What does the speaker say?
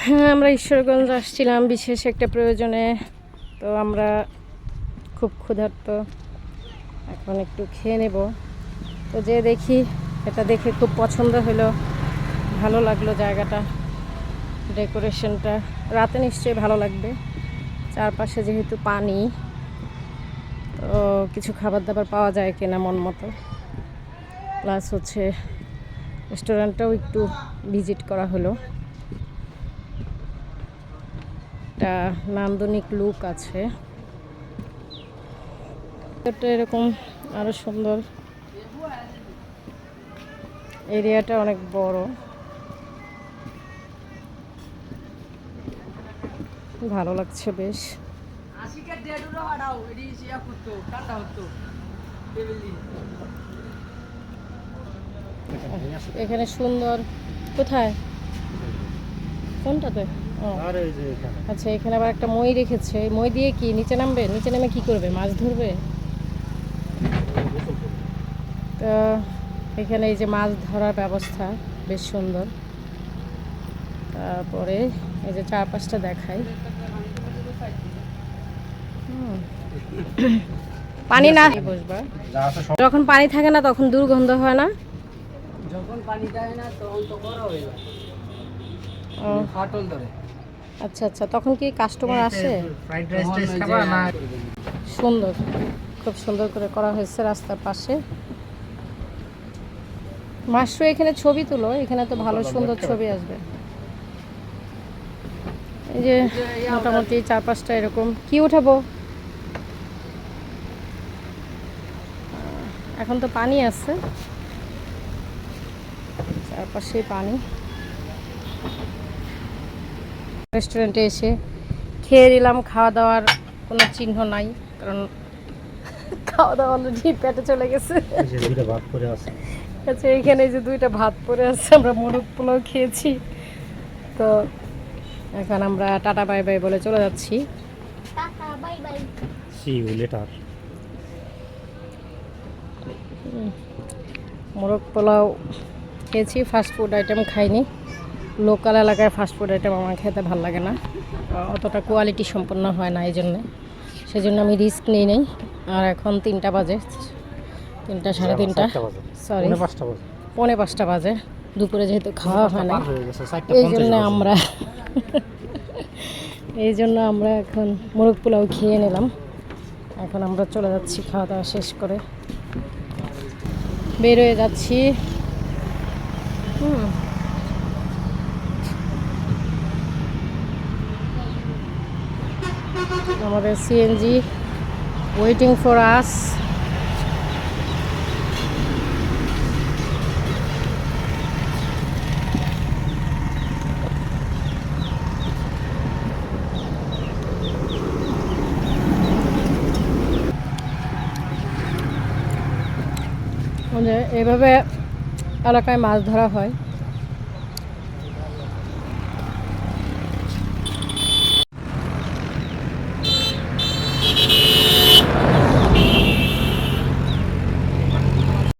হ্যাঁ, আমরা ঈশ্বরগঞ্জ আসছিলাম বিশেষ একটা প্রয়োজনে। তো আমরা খুব ক্ষুধার্ত, এখন একটু খেয়ে নেব। তো যে দেখি, এটা দেখে খুব পছন্দ হলো, ভালো লাগলো জায়গাটা, ডেকোরেশনটা। রাতে নিশ্চয়ই ভালো লাগবে, চারপাশে যেহেতু পানি, তো কিছু খাবার দাবার পাওয়া যায় কিনা মন মতো। প্লাস হচ্ছে রেস্টুরেন্টটাও একটু ভিজিট করা হলো। একটা নান্দনিক লুক আছে, এটা এরকম আরো সুন্দর। এরিয়াটা অনেক বড়, ভালো লাগছে বেশ। এখানে সুন্দর। কোথায়? কোনটাতে? ও আচ্ছা, এখানে আবার একটা মই রেখেছে। মই দিয়ে কি নিচে নামবে? নিচে নেমে কি করবে? মাছ ধরবে? তো এখানে এই যে মাছ ধরার ব্যবস্থা বেশ সুন্দর। তারপরে এই যে চারপাশটা দেখাই। পানি না বসবা, যখন পানি থাকে না তখন দুর্গন্ধ হয় না? যখন পানি থাকে না তখন তো বড় হয়ে যায়, ফাটল ধরে। আচ্ছা আচ্ছা, তখন কি কাস্টমার আসে? ফ্রাইড রাইস খাবা না? সুন্দর, খুব সুন্দর করে করা হয়েছে রাস্তার পাশে। মাশরু, এখানে ছবি তুলো, এখানে তো ভালো সুন্দর ছবি আসবে। এই যে মোটামুটি চারপাশটা এরকম। কি উঠাবো? এখন তো পানি আছে, চারপাশে পানি। রেস্টুরেন্টে এসে খেয়ে নিলাম, খাওয়া দাওয়ার কোনো চিহ্ন নাই, কারণ খাওয়া দাওয়া অলরেডি পেটে চলে গেছে। আচ্ছা, এখানে যে দুইটা ভাত পড়ে আছে, আমরা মোরগ পোলাও খেয়েছি। তো এখন আমরা টাটা বাই বাই বলে চলে যাচ্ছি। Tata bye bye. See you later. মোরগ পোলাও খেয়েছি, ফাস্টফুড আইটেম খাইনি। লোকাল এলাকার ফাস্টফুড আইটেম আমার খেতে ভালো লাগে না, অতটা কোয়ালিটি সম্পন্ন হয় না, এই জন্যে সেজন্য আমি রিস্ক নিই নেই। আর এখন 3টা বাজে, 3টা সাড়ে 3টা, সরি 4:45 বাজে। দুপুরে যেহেতু খাওয়া হয় না, এই জন্য আমরা এখন মোরগ পোলাও খেয়ে নিলাম। এখন আমরা চলে যাচ্ছি, খাওয়া দাওয়া শেষ করে বের হয়ে যাচ্ছি। আমাদের সিএনজি ওয়েটিং ফর আস। এভাবে এলাকায় মাছ ধরা হয়।